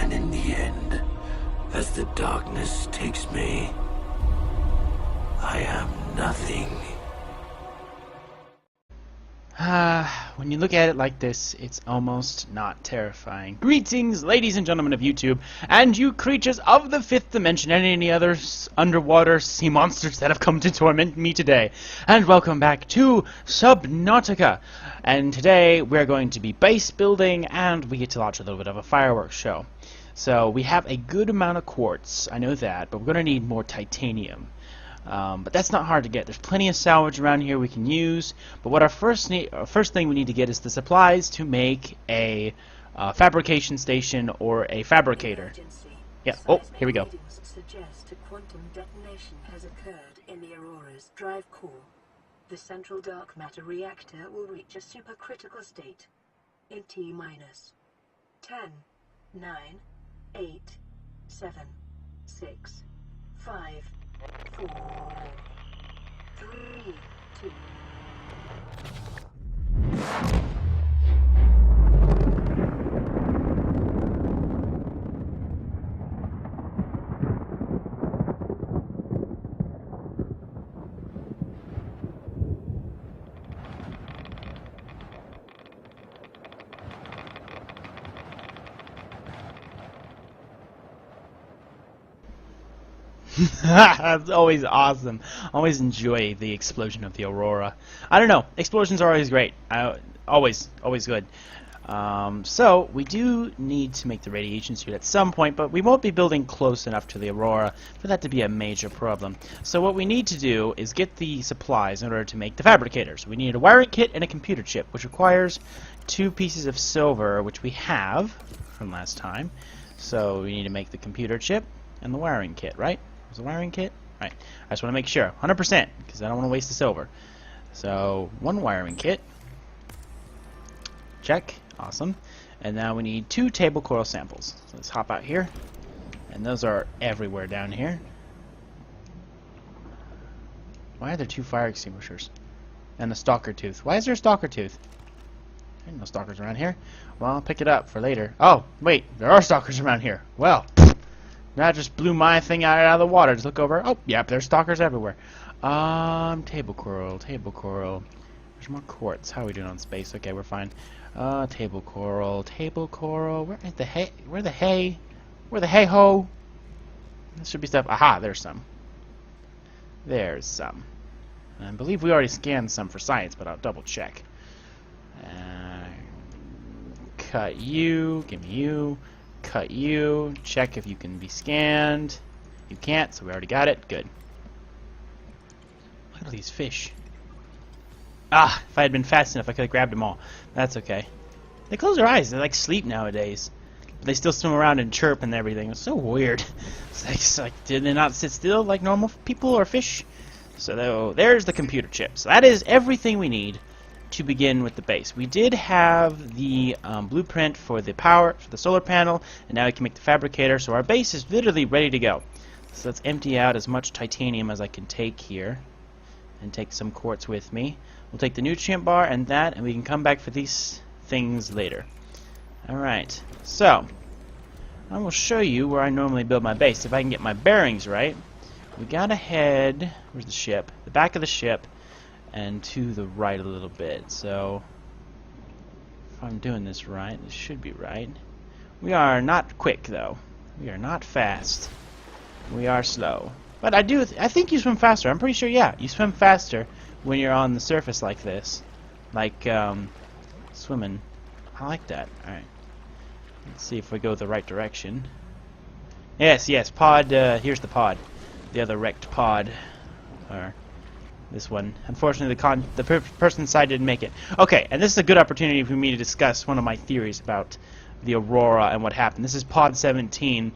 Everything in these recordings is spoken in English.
And in the end, as the darkness takes me, I am nothing. When you look at it like this, it's almost not terrifying. Greetings, ladies and gentlemen of YouTube, and you creatures of the fifth dimension, and any other underwater sea monsters that have come to torment me today. And welcome back to Subnautica. And today we're going to be base building, and we get to launch a little bit of a fireworks show. So we have a good amount of quartz, I know that, but we're going to need more titanium. But that's not hard to get. There's plenty of salvage around here we can use. But what our first thing we need to get is the supplies to make a fabrication station or a fabricator. Yeah. Oh, here we go. Suggest a quantum detonation has occurred in the Auroras Drive core. The central dark matter reactor will reach a supercritical state in T-minus 10, 9, 8, 7, 6, 5, 4, 3, 2. That's always awesome. Always enjoy the explosion of the Aurora. I don't know. Explosions are always great. Always good. So we do need to make the radiation suit at some point, but we won't be building close enough to the Aurora for that to be a major problem. So what we need to do is get the supplies in order to make the fabricators. We need a wiring kit and a computer chip, which requires 2 pieces of silver, which we have from last time. So we need to make the computer chip and the wiring kit, right? Was the wiring kit? Right. I just want to make sure. 100%, because I don't want to waste the silver. So, 1 wiring kit. Check. Awesome. And now we need 2 table coral samples. So let's hop out here. And those are everywhere down here. Why are there 2 fire extinguishers? And a stalker tooth. Why is there a stalker tooth? There ain't no stalkers around here. Well, I'll pick it up for later. Oh, wait. There are stalkers around here. Well, that just blew my thing out of the water. Just look over. Oh, yep, there's stalkers everywhere. Table coral. There's more quartz. How are we doing on space? Okay, we're fine. Table coral. Where the hay ho? There should be stuff. Aha, there's some. There's some. I believe we already scanned some for science, but I'll double check. Cut you. Give me you. Cut you. Check if you can be scanned. You can't, so we already got it. Good. Look at all these fish. Ah, if I had been fast enough, I could have grabbed them all. That's okay. They close their eyes. They like sleep nowadays. But they still swim around and chirp and everything. It's so weird. It's like, did they not sit still like normal people or fish? So there's the computer chip. So that is everything we need to begin with the base. We did have the blueprint for the power, for the solar panel, and now we can make the fabricator, so our base is literally ready to go. So let's empty out as much titanium as I can take here, and take some quartz with me. We'll take the nutrient bar and that, and we can come back for these things later. Alright, so I will show you where I normally build my base. If I can get my bearings right, we gotta head, where's the ship? The back of the ship, and to the right a little bit. So if I'm doing this right, this should be right. We are not quick though. We are not fast. We are slow. But I think you swim faster. I'm pretty sure, yeah, you swim faster when you're on the surface like this. Like swimming. I like that. Alright. Let's see if we go the right direction. Yes, pod, here's the pod. The other wrecked pod. Or this one. Unfortunately, the person inside didn't make it. Okay, and this is a good opportunity for me to discuss one of my theories about the Aurora and what happened. This is Pod 17,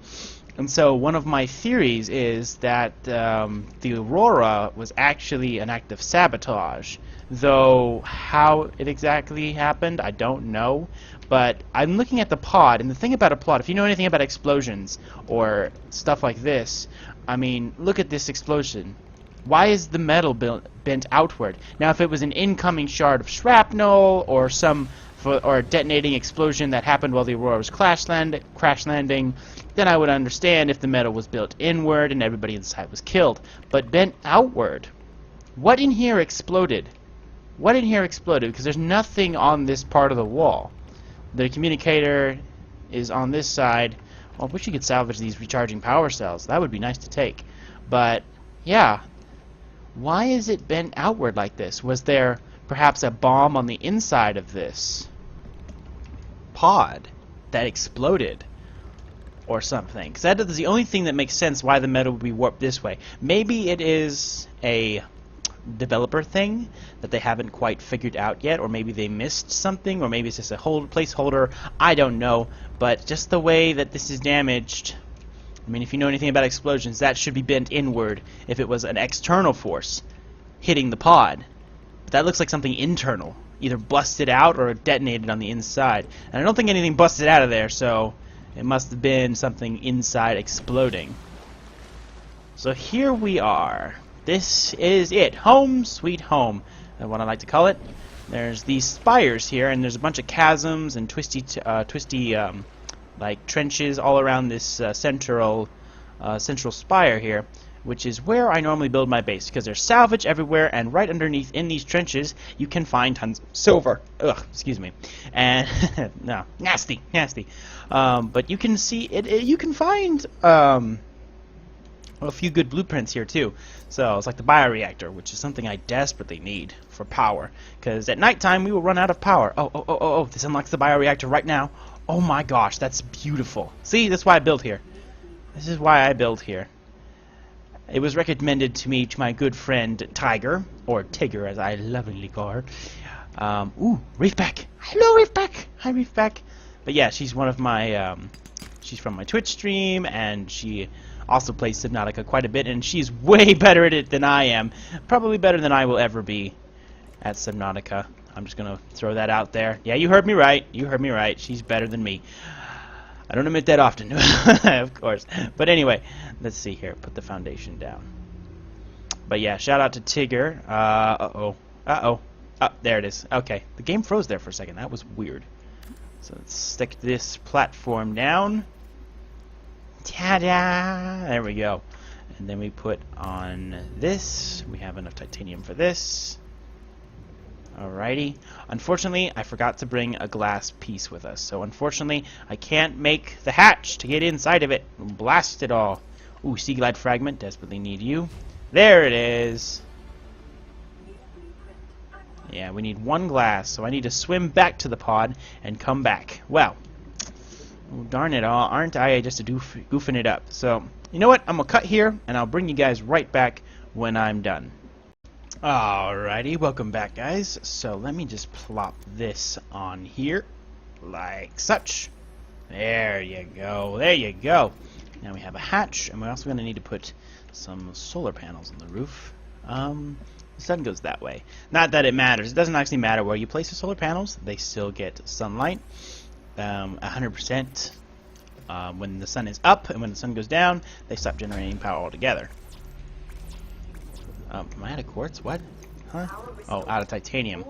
and so one of my theories is that the Aurora was actually an act of sabotage. Though how it exactly happened, I don't know. But I'm looking at the pod, and the thing about a pod, if you know anything about explosions or stuff like this, I mean, look at this explosion. Why is the metal bent outward? Now, if it was an incoming shard of shrapnel or some or a detonating explosion that happened while the Aurora was crash landing, then I would understand if the metal was built inward and everybody inside was killed. But bent outward. What in here exploded? What in here exploded? Because there's nothing on this part of the wall. The communicator is on this side. Well, I wish you could salvage these recharging power cells. That would be nice to take. But, yeah. Why is it bent outward like this? Was there perhaps a bomb on the inside of this pod that exploded? Or something? Because that is the only thing that makes sense why the metal would be warped this way. Maybe it is a developer thing that they haven't quite figured out yet, or maybe they missed something, or maybe it's just a placeholder. I don't know, but just the way that this is damaged, I mean, if you know anything about explosions, that should be bent inward if it was an external force hitting the pod. But that looks like something internal, either busted out or detonated on the inside. And I don't think anything busted out of there, so it must have been something inside exploding. So here we are. This is it. Home sweet home, that's what I like to call it. There's these spires here, and there's a bunch of chasms and twisty like trenches all around this central spire here, which is where I normally build my base, because there's salvage everywhere, and right underneath in these trenches you can find tons of silver. Ugh, excuse me. And no, nasty. But you can see it. You can find a few good blueprints here too. So it's like the bioreactor, which is something I desperately need for power, because at nighttime we will run out of power. Oh, this unlocks the bioreactor right now. Oh my gosh, that's beautiful. See, that's why I build here. This is why I build here. It was recommended to me to my good friend Tiger, or Tigger as I lovingly call her. Ooh, Reefback. Hello, Reefback. Hi, Reefback. But yeah, she's one of my she's from my Twitch stream, and she also plays Subnautica quite a bit, and she's way better at it than I am. Probably better than I will ever be at Subnautica. I'm just gonna throw that out there. Yeah, you heard me right. You heard me right. She's better than me. I don't admit that often, of course. But anyway, let's see here. Put the foundation down. But yeah, shout out to Tigger. Uh-oh. Oh, there it is. Okay, the game froze there for a second. That was weird. So let's stick this platform down. Ta-da! There we go. And then we put on this. We have enough titanium for this. Alrighty. Unfortunately, I forgot to bring a glass piece with us. So unfortunately, I can't make the hatch to get inside of it. Blast it all. Ooh, Sea Glide fragment. Desperately need you. There it is. Yeah, we need one glass. So I need to swim back to the pod and come back. Well, oh, darn it all. Aren't I just goofing it up? So, you know what? I'm going to cut here, and I'll bring you guys right back when I'm done. Alrighty, welcome back, guys. So let me just plop this on here, like such. There you go. There you go. Now we have a hatch, and we're also going to need to put some solar panels on the roof. The sun goes that way. Not that it matters. It doesn't actually matter where you place the solar panels. They still get sunlight. 100%. When the sun is up and when the sun goes down, they stop generating power altogether. Am I out of quartz? What? Huh? Oh, out of titanium.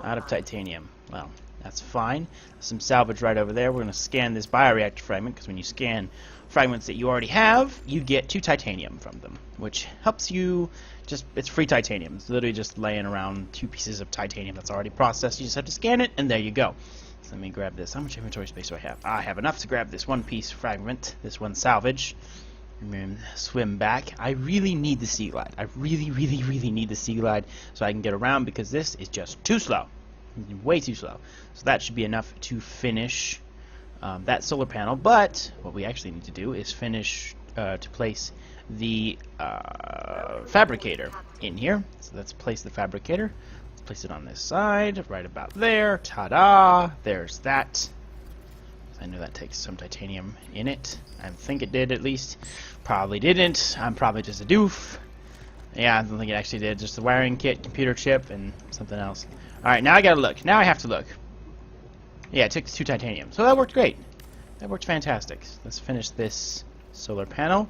Out of titanium. Well, that's fine. There's some salvage right over there. We're going to scan this bioreactor fragment, because when you scan fragments that you already have, you get 2 titanium from them, which helps you just... It's free titanium. It's literally just laying around 2 pieces of titanium that's already processed. You just have to scan it, and there you go. So let me grab this. How much inventory space do I have? I have enough to grab this 1 piece fragment, this one salvage. And then swim back. I really need the Sea Glide. I really need the Sea Glide so I can get around, because this is just too slow. Way too slow. So that should be enough to finish that solar panel. But what we actually need to do is finish to place the fabricator in here. So let's place the fabricator. Let's place it on this side, right about there. Ta-da! There's that. I know that takes some titanium in it. I think it did, at least. Probably didn't. I'm probably just a doof. Yeah, I don't think it actually did. Just the wiring kit, computer chip, and something else. Alright, now I gotta look. Now I have to look. Yeah, it took 2 titanium. So that worked great. That worked fantastic. Let's finish this solar panel.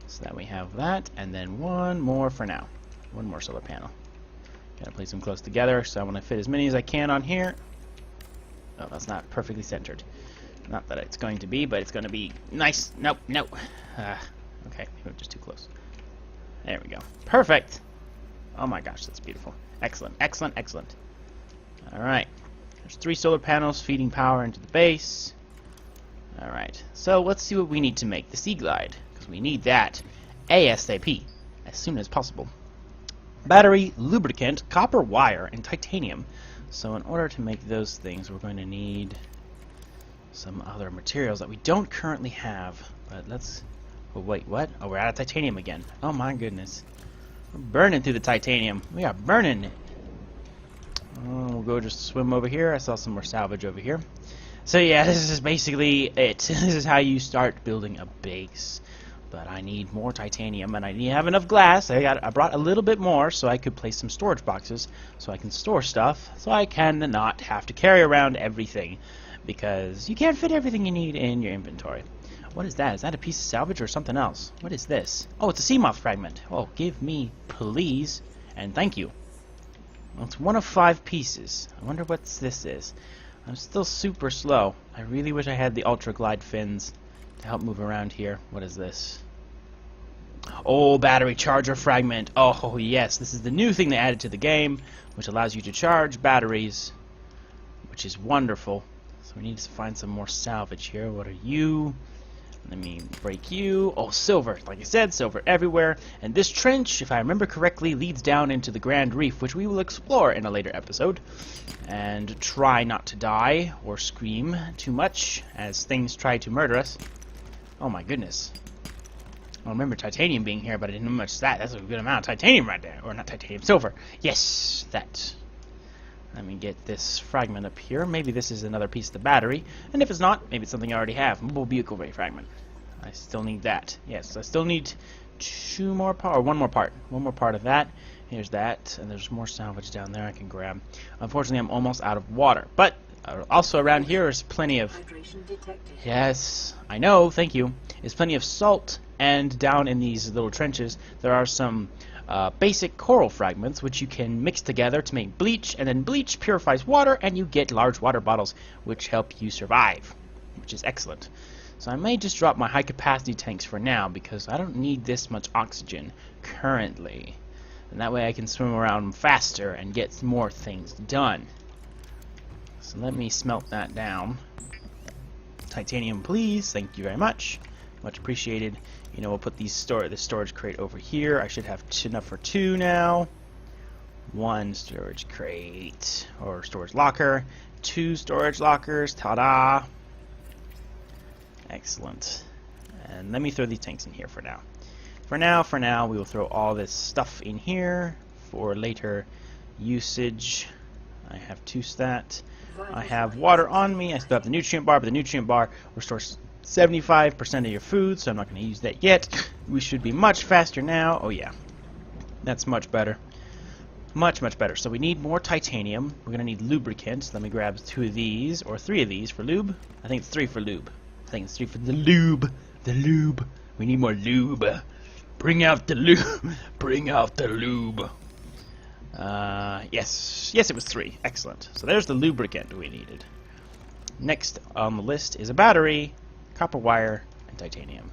So that we have that. And then one more for now. One more solar panel. Gotta place them close together, so I want to fit as many as I can on here. Oh, that's not perfectly centered. Not that it's going to be, but it's going to be nice. Nope, nope. Okay, maybe just too close. There we go. Perfect. Oh my gosh, that's beautiful. Excellent, excellent, excellent. Alright. There's 3 solar panels feeding power into the base. Alright, so let's see what we need to make the Sea Glide, because we need that ASAP, as soon as possible. Battery, lubricant, copper wire, and titanium. So in order to make those things, we're going to need some other materials that we don't currently have. But let's... Oh, wait, what? Oh, we're out of titanium again. Oh my goodness. We're burning through the titanium. We are burning it. Oh, we'll go just swim over here. I saw some more salvage over here. So yeah, this is basically it. This is how you start building a base. But I need more titanium, and I need to have enough glass. I brought a little bit more so I could place some storage boxes so I can store stuff, so I can not have to carry around everything, because you can't fit everything you need in your inventory. What is that? Is that a piece of salvage or something else? What is this? Oh, it's a Seamoth fragment. Oh, give me, please, and thank you. Well, it's 1 of 5 pieces. I wonder what this is. I'm still super slow. I really wish I had the Ultra Glide fins to help move around here. What is this? Oh, battery charger fragment. Oh, yes. This is the new thing they added to the game, which allows you to charge batteries, which is wonderful. So we need to find some more salvage here. What are you? Let me break you. Oh, silver. Like I said, silver everywhere. And this trench, if I remember correctly, leads down into the Grand Reef, which we will explore in a later episode. And try not to die or scream too much as things try to murder us. Oh my goodness. I remember titanium being here, but I didn't know much of that. That's a good amount of titanium right there. Or not titanium, silver. Yes, that. Let me get this fragment up here. Maybe this is another piece of the battery. And if it's not, maybe it's something I already have. Mobile vehicle ray fragment. I still need that. Yes, I still need 2 more parts. Or 1 more part. 1 more part of that. Here's that. And there's more salvage down there I can grab. Unfortunately, I'm almost out of water. But also around here is plenty of... Yes, I know, thank you. There's plenty of salt, and down in these little trenches there are some basic coral fragments which you can mix together to make bleach, and then bleach purifies water, and you get large water bottles which help you survive, which is excellent. So I may just drop my high capacity tanks for now, because I don't need this much oxygen currently. And that way I can swim around faster and get more things done. So let me smelt that down. Titanium, please. Thank you very much. Much appreciated. You know, we'll put these the storage crate over here. I should have enough for 2 now. 1 storage crate or storage locker. 2 storage lockers. Ta-da! Excellent. And let me throw these tanks in here for now. For now, we will throw all this stuff in here for later usage. I have 2 stat. I have water on me. I still have the nutrient bar, but the nutrient bar restores 75% of your food, so I'm not going to use that yet. We should be much faster now. Oh yeah, that's much better. Much, much better. So we need more titanium. We're going to need lubricants. Let me grab 2 of these, or 3 of these for lube. I think it's 3 for lube. I think it's 3 for the lube. The lube. We need more lube. Bring out the lube. Bring out the lube. Yes, it was 3. Excellent. So there's the lubricant we needed. Next on the list is a battery, copper wire, and titanium.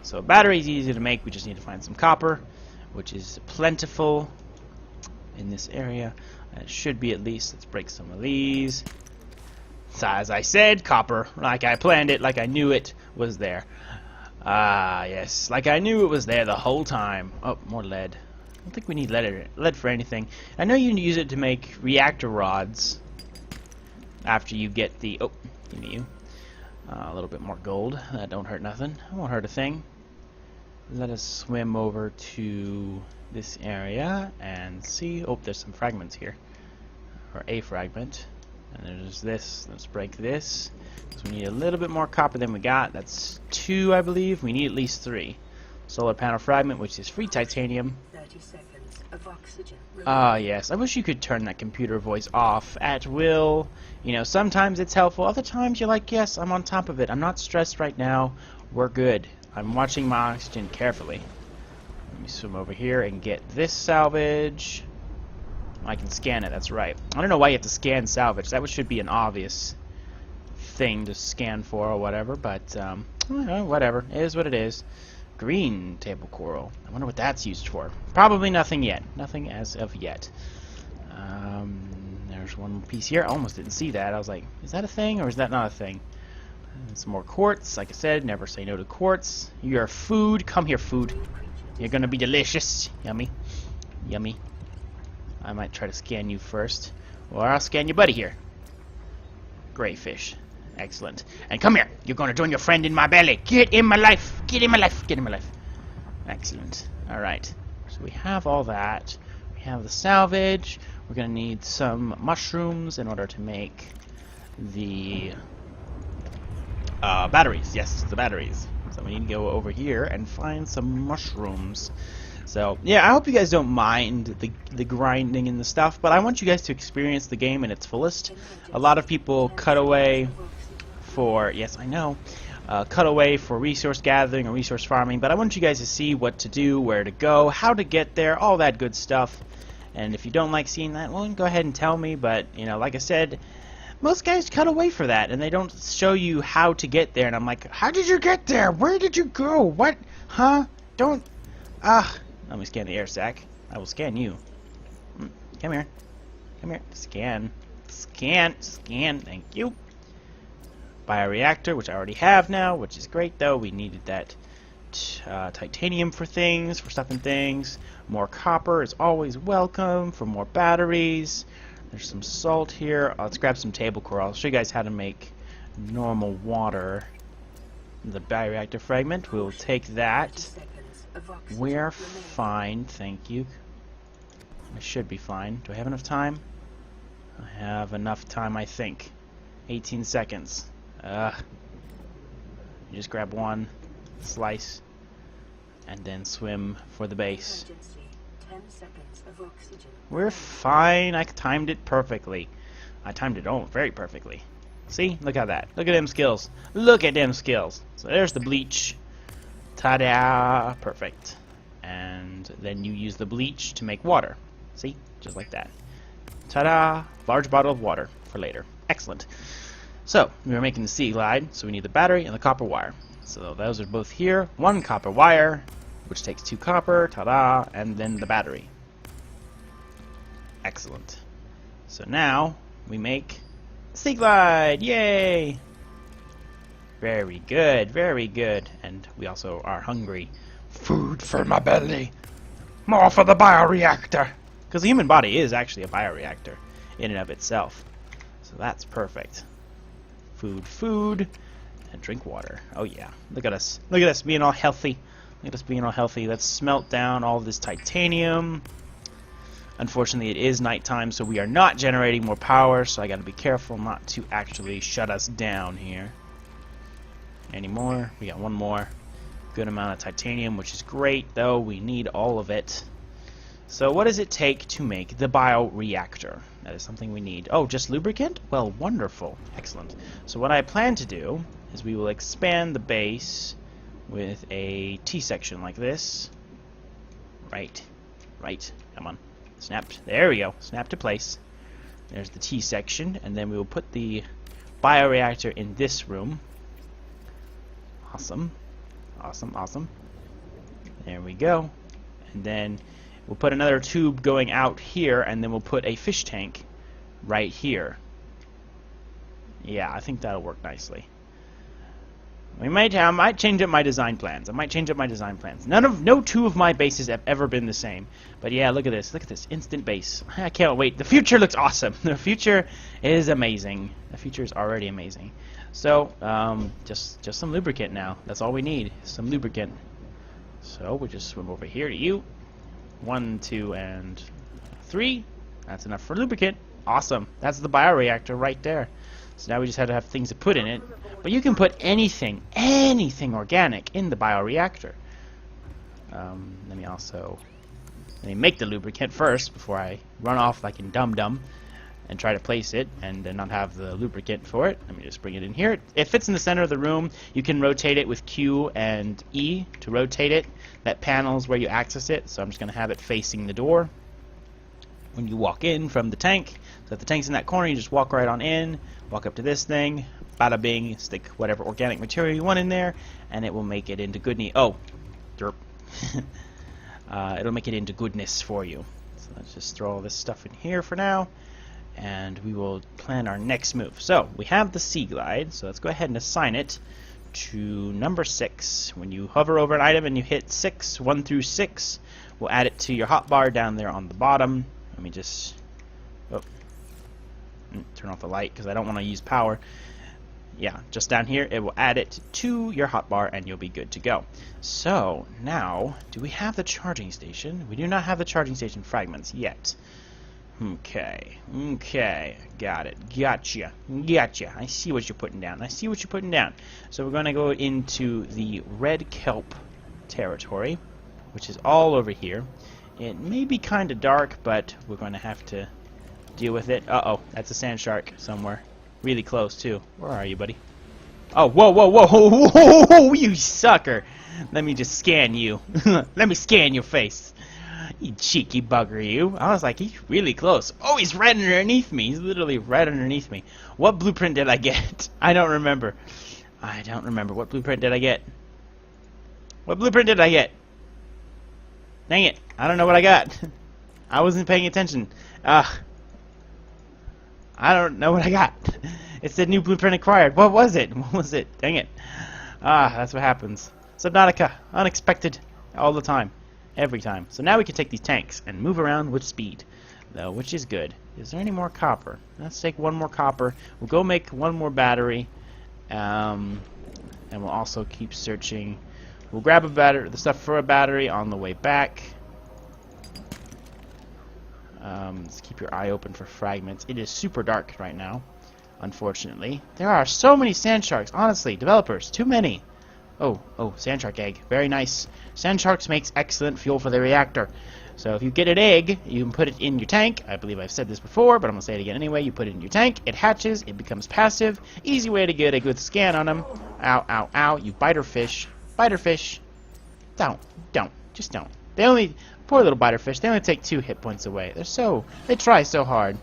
So a battery is easy to make. We just need to find some copper, which is plentiful in this area. It should be at least. Let's break some of these. So as I said, copper, like I planned it, like I knew it was there. Ah, yes, like I knew it was there the whole time. Oh, more lead. I don't think we need lead for anything. I know you can use it to make reactor rods after you get the... Oh, give me you. A little bit more gold. That don't hurt nothing. It won't hurt a thing. Let us swim over to this area and see... Oh, there's some fragments here. Or a fragment. And there's this. Let's break this. So we need a little bit more copper than we got. That's 2, I believe. We need at least 3. Solar panel fragment, which is free titanium. 30 seconds of oxygen. Ah, yes. I wish you could turn that computer voice off at will. You know, sometimes it's helpful. Other times you're like, yes, I'm on top of it. I'm not stressed right now. We're good. I'm watching my oxygen carefully. Let me swim over here and get this salvage. I can scan it, that's right. I don't know why you have to scan salvage. That should be an obvious thing to scan for or whatever, but whatever. It is what it is. Green table coral. I wonder what that's used for. Probably nothing yet. Nothing as of yet. There's one piece here. I almost didn't see that. I was like, is that a thing or is that not a thing? Some more quartz. Like I said, never say no to quartz. You're food. Come here, food. You're gonna be delicious. Yummy. Yummy. I might try to scan you first. Or I'll scan your buddy here. Gray fish. Excellent. And come here. You're gonna join your friend in my belly. Get in my life. Get in my life. Get in my life. Excellent. Alright. So we have all that. We have the salvage. We're gonna need some mushrooms in order to make the batteries. Yes, the batteries. So we need to go over here and find some mushrooms. So, yeah, I hope you guys don't mind the grinding and the stuff, but I want you guys to experience the game in its fullest. A lot of people cut away for, yes, I know, cut away for resource gathering or resource farming, but I want you guys to see what to do, where to go, how to get there, all that good stuff. And if you don't like seeing that, well, go ahead and tell me, but, you know, like I said, most guys cut away for that, and they don't show you how to get there, and I'm like, how did you get there? Where did you go? What? Huh? Don't... let me scan the air sac. I will scan you. Come here. Come here. Scan. Scan. Scan. Thank you. Bioreactor, which I already have now, which is great, though. We needed that titanium for things, for stuff and things. More copper is always welcome for more batteries. There's some salt here. Let's grab some table coral. I'll show you guys how to make normal water. The bioreactor fragment. We'll take that. We're fine, thank you. I should be fine. Do I have enough time? I have enough time, I think. 18 seconds. You just grab one, slice, and then swim for the base. 10 seconds of oxygen. We're fine. I timed it perfectly. I timed it very perfectly. See? Look at that. Look at them skills. Look at them skills. So there's the bleach. Ta-da! Perfect. And then you use the bleach to make water. See? Just like that. Ta-da! Large bottle of water for later. Excellent. So, we are making the sea glide, so we need the battery and the copper wire. So those are both here. One copper wire, which takes 2 copper, ta-da, and then the battery. Excellent. So now, we make sea glide! Yay! Very good, very good. And we also are hungry. Food for my belly. More for the bioreactor. Because the human body is actually a bioreactor in and of itself. So that's perfect. Food, food, and drink water. Oh yeah. Look at us. Look at us being all healthy. Look at us being all healthy. Let's smelt down all this titanium. Unfortunately, it is nighttime, so we are not generating more power, so I gotta be careful not to actually shut us down here. Any more? We got one more. Good amount of titanium, which is great, though. We need all of it. So what does it take to make the bioreactor? That is something we need. Oh, just lubricant? Well, wonderful. Excellent. So what I plan to do is we will expand the base with a T-section like this. Right. Right. Come on. Snapped. There we go. Snap to place. There's the T-section, and then we will put the bioreactor in this room. Awesome. Awesome, awesome. There we go. And then we'll put another tube going out here, and then we'll put a fish tank right here. Yeah, I think that'll work nicely. I might change up my design plans. No 2 of my bases have ever been the same. But yeah, look at this. Look at this. Instant base. I can't wait. The future looks awesome. The future is amazing. The future is already amazing. So, just some lubricant now. That's all we need. Some lubricant. So, we just swim over here to you. 1, 2, and 3. That's enough for lubricant. Awesome. That's the bioreactor right there. So now we just have to have things to put in it. But you can put anything organic in the bioreactor. Let me make the lubricant first before I run off like in Dum Dum and try to place it and then not have the lubricant for it. Let me just bring it in here. It fits in the center of the room. You can rotate it with Q and E to rotate it. That panel is where you access it, so I'm just going to have it facing the door when you walk in from the tank. So if the tank's in that corner, you just walk right on in, walk up to this thing, bada bing, stick whatever organic material you want in there, and it will make it into goodness. Oh, derp. It'll make it into goodness for you. So let's just throw all this stuff in here for now, and we will plan our next move. So we have the Sea Glide, so let's go ahead and assign it to number 6. When you hover over an item and you hit 6, 1 through 6, we'll add it to your hotbar down there on the bottom. Let me just turn off the light because I don't want to use power. Yeah, just down here, it will add it to your hotbar and you'll be good to go. So, now, do we have the charging station? We do not have the charging station fragments yet. Okay, got it. Gotcha. I see what you're putting down. So we're going to go into the red kelp territory, which is all over here. It may be kind of dark, but we're going to have to deal with it. Uh-oh, that's a sand shark somewhere. Really close, too. Where are you, buddy? Oh, whoa, you sucker. Let me just scan you. Let me scan your face. You cheeky bugger, you. I was like, he's really close. Oh, he's right underneath me. He's literally right underneath me. What blueprint did I get? I don't remember. What blueprint did I get? Dang it. I don't know what I got. I wasn't paying attention. I don't know what I got. It said new blueprint acquired. What was it? Dang it. That's what happens. Subnautica. Unexpected. All the time. Every time. So now we can take these tanks and move around with speed, though, which is good. Is there any more copper? Let's take one more copper. We'll go make one more battery. And we'll also keep searching. We'll grab the stuff for a battery on the way back. Let's keep your eye open for fragments. It is super dark right now, unfortunately. There are so many sand sharks. Honestly, developers, too many. Oh, sand shark egg. Very nice. Sand sharks makes excellent fuel for the reactor. So if you get an egg, you can put it in your tank. I believe I've said this before, but I'm going to say it again anyway. You put it in your tank, it hatches, it becomes passive. Easy way to get a good scan on them. Ow, you biter fish. Don't. Just don't. Poor little biter fish, they only take 2 hit points away. They try so hard,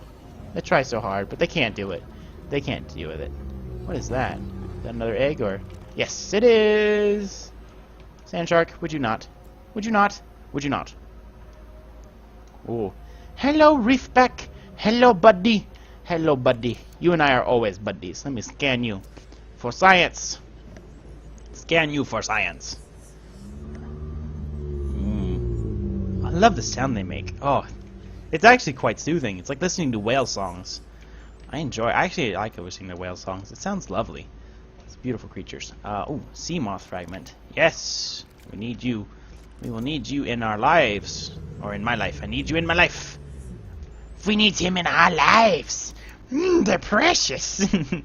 but they can't do it. They can't deal with it. What is that? Is that another egg, or? Yes, it is! Sand shark, would you not? Ooh. Hello, Reefback! Hello, buddy! You and I are always buddies. Let me scan you. For science! I love the sound they make. Oh, it's actually quite soothing. It's like listening to whale songs. I actually like listening to whale songs. It sounds lovely. It's beautiful creatures. Oh, Seamoth fragment. Yes, we need you. We will need you in our lives. Or in my life. I need you in my life. We need him in our lives. They're precious. Being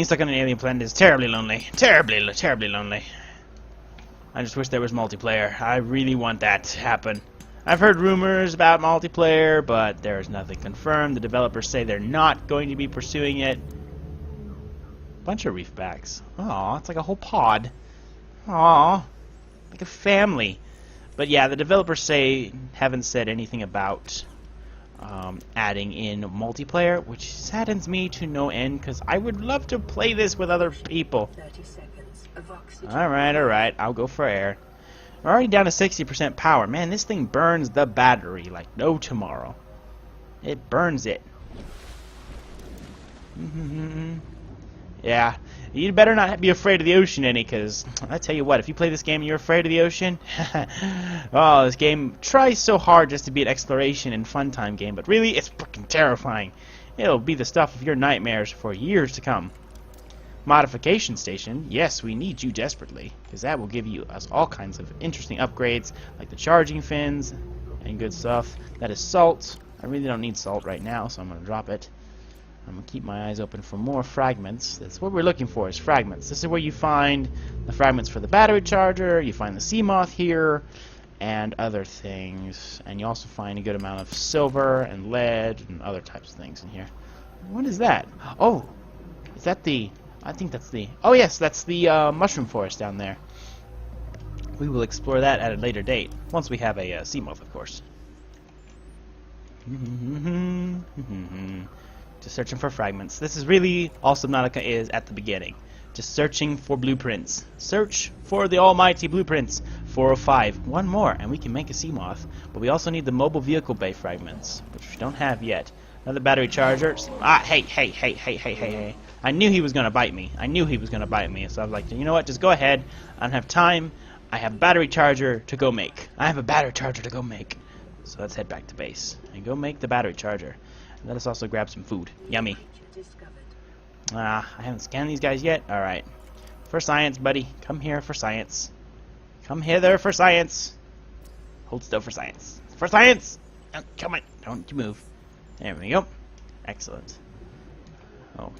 stuck on an alien planet is terribly lonely. Terribly lonely. I just wish there was multiplayer. I really want that to happen. I've heard rumors about multiplayer, but there is nothing confirmed. The developers say they're not going to be pursuing it. Bunch of reefbacks. Aw, it's like a whole pod. Aw, like a family. But yeah, the developers haven't said anything about adding in multiplayer, which saddens me to no end, because I would love to play this with other people. 30 seconds of oxygen. Alright, I'll go for air. We're already down to 60% power. Man, this thing burns the battery like no tomorrow. It burns it. Yeah, you'd better not be afraid of the ocean any, because I tell you what, if you play this game and you're afraid of the ocean, oh, this game tries so hard just to be an exploration and fun time game, but really, it's freaking terrifying. It'll be the stuff of your nightmares for years to come. Modification Station, yes, we need you desperately, because that will give us all kinds of interesting upgrades, like the charging fins and good stuff. That is salt. I really don't need salt right now, so I'm going to drop it. I'm going to keep my eyes open for more fragments. That's what we're looking for, is fragments. This is where you find the fragments for the battery charger, you find the Seamoth here, and other things. And you also find a good amount of silver and lead and other types of things in here. What is that? Oh, is that the... I think that's the... Oh yes, that's the mushroom forest down there. We will explore that at a later date, once we have a Seamoth, of course. Just searching for fragments. This is really all Subnautica is at the beginning. Just searching for blueprints. Search for the almighty blueprints. 405. One more, and we can make a Seamoth. But we also need the mobile vehicle bay fragments, which we don't have yet. Another battery charger. Ah, hey. I knew he was going to bite me. I knew he was going to bite me. So I was like, you know what? Just go ahead. I don't have time. I have a battery charger to go make. So let's head back to base and go make the battery charger. Let us also grab some food. Yummy. I haven't scanned these guys yet. Alright. For science, buddy. Come here for science. Come hither for science. Hold still for science. For science! Oh, come on. Don't you move. There we go. Excellent. Oh.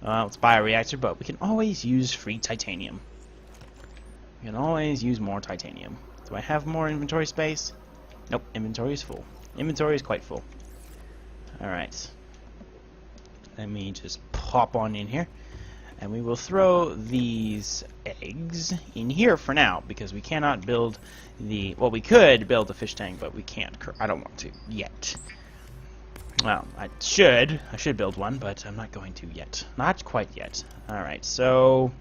Well, it's Bioreactor, but we can always use free titanium. We can always use more titanium. Do I have more inventory space? Nope. Inventory is full. Inventory is quite full. Alright. Let me just pop on in here. And we will throw these eggs in here for now, because we cannot build the... Well, we could build the fish tank, but we can't. I don't want to yet. Well, I should build one, but I'm not going to yet. Not quite yet. Alright, so...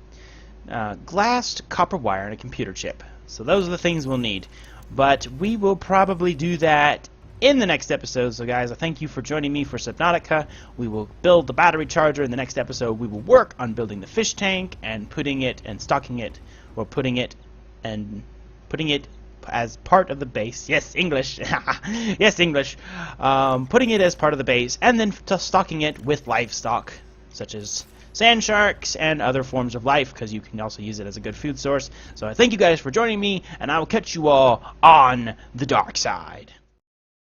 glass, copper wire, and a computer chip. So those are the things we'll need. But we will probably do that in the next episode. So guys, I thank you for joining me for Subnautica. We will build the battery charger in the next episode. We will work on building the fish tank and putting it and stocking it, or putting it as part of the base. Yes, English. Yes, English. Putting it as part of the base, and then stocking it with livestock, such as sand sharks and other forms of life, because you can also use it as a good food source. So I thank you guys for joining me, and I will catch you all on the dark side.